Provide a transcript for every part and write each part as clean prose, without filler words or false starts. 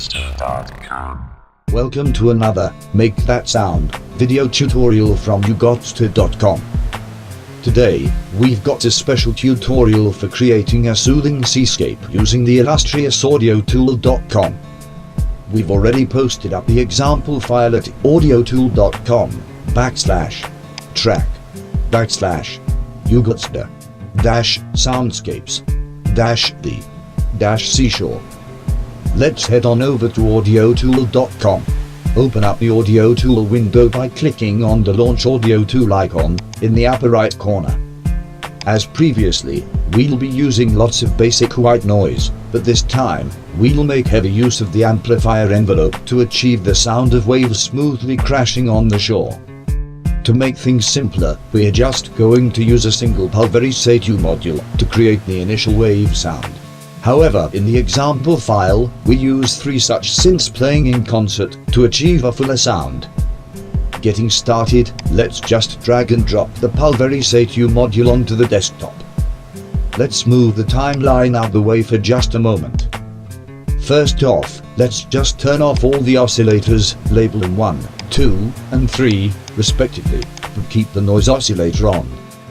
Ugotsta.com. Welcome to another Make That Sound video tutorial from Ugotsta.com. Today, we've got a special tutorial for creating a soothing seascape using the illustrious audiotool.com. We've already posted up the example file at audiotool.com/track/Ugotsta-soundscapes-the-Seashore. Let's head on over to audiotool.com. Open up the Audio Tool window by clicking on the Launch Audio Tool icon in the upper right corner. As previously, we'll be using lots of basic white noise, but this time, we'll make heavy use of the amplifier envelope to achieve the sound of waves smoothly crashing on the shore. To make things simpler, we're just going to use a single pulverisatu module to create the initial wave sound. However, in the example file, we use 3 such synths playing in concert to achieve a fuller sound. Getting started, let's just drag and drop the pulverisatu module onto the desktop. Let's move the timeline out the way for just a moment. First off, let's just turn off all the oscillators, labeling 1, 2, and 3, respectively, but keep the noise oscillator on.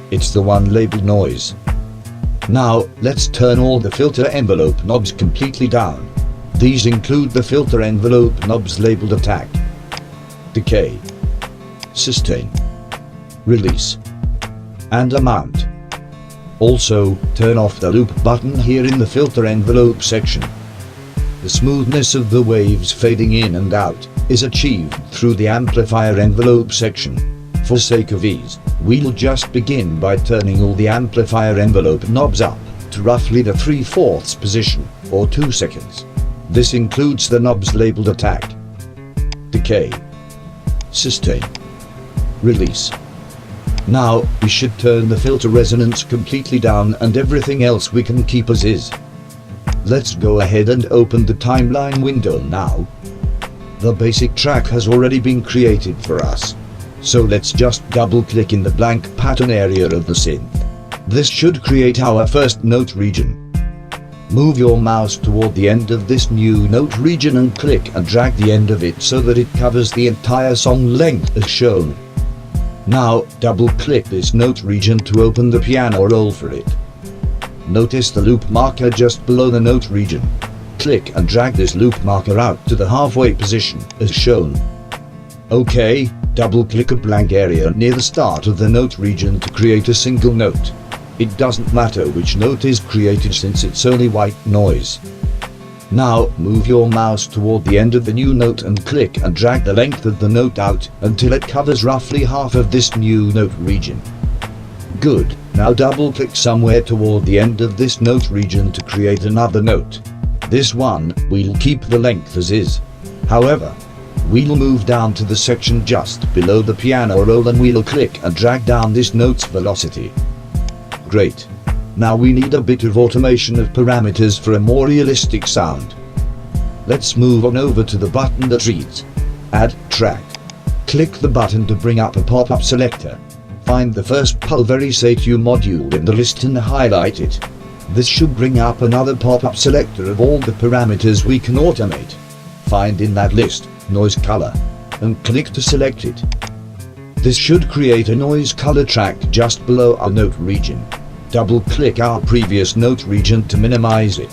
It's the one labeled noise. Now, let's turn all the filter envelope knobs completely down. These include the filter envelope knobs labeled Attack, Decay, Sustain, Release, and Amount. Also, turn off the loop button here in the filter envelope section. The smoothness of the waves fading in and out is achieved through the amplifier envelope section. For sake of ease, we'll just begin by turning all the amplifier envelope knobs up to roughly the 3/4 position, or 2 seconds. This includes the knobs labeled Attack, Decay, Sustain, Release. Now, we should turn the filter resonance completely down and everything else we can keep as is. Let's go ahead and open the timeline window now. The basic track has already been created for us. So let's just double-click in the blank pattern area of the synth. This should create our first note region. Move your mouse toward the end of this new note region and click and drag the end of it so that it covers the entire song length as shown. Now, double-click this note region to open the piano roll for it. Notice the loop marker just below the note region. Click and drag this loop marker out to the halfway position as shown. OK. Double-click a blank area near the start of the note region to create a single note. It doesn't matter which note is created since it's only white noise. Now, move your mouse toward the end of the new note and click and drag the length of the note out until it covers roughly half of this new note region. Good. Now double-click somewhere toward the end of this note region to create another note. This one, we'll keep the length as is. However, we'll move down to the section just below the piano roll and we'll click and drag down this note's velocity. Great. Now we need a bit of automation of parameters for a more realistic sound. Let's move on over to the button that reads Add Track. Click the button to bring up a pop-up selector. Find the first pulverisatu module in the list and highlight it. This should bring up another pop-up selector of all the parameters we can automate. Find in that list Noise Color, and click to select it. This should create a noise color track just below our note region. Double-click our previous note region to minimize it.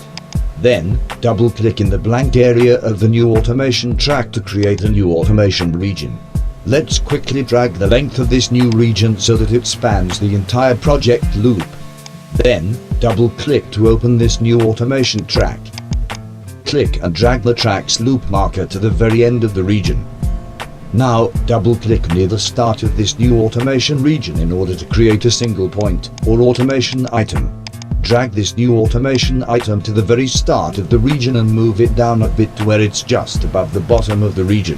Then, double-click in the blank area of the new automation track to create a new automation region. Let's quickly drag the length of this new region so that it spans the entire project loop. Then, double-click to open this new automation track. Click and drag the track's loop marker to the very end of the region. Now, double-click near the start of this new automation region in order to create a single point, or automation item. Drag this new automation item to the very start of the region and move it down a bit to where it's just above the bottom of the region.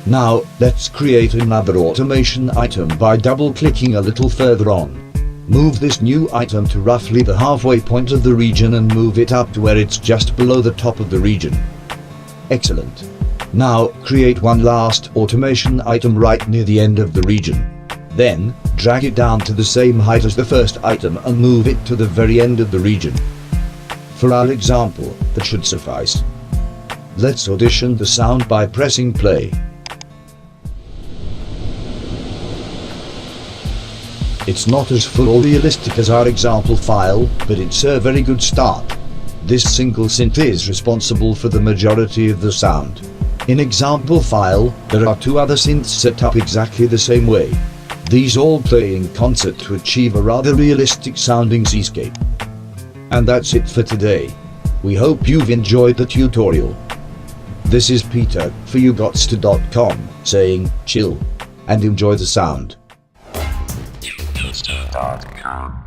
Now, let's create another automation item by double-clicking a little further on. Move this new item to roughly the halfway point of the region and move it up to where it's just below the top of the region. Excellent. Now, create one last automation item right near the end of the region. Then, drag it down to the same height as the first item and move it to the very end of the region. For our example, that should suffice. Let's audition the sound by pressing play. It's not as full or realistic as our example file, but it's a very good start. This single synth is responsible for the majority of the sound. In example file, there are 2 other synths set up exactly the same way. These all play in concert to achieve a rather realistic sounding seascape. And that's it for today. We hope you've enjoyed the tutorial. This is Peter for Ugotsta.com saying chill and enjoy the sound. Ugotsta.com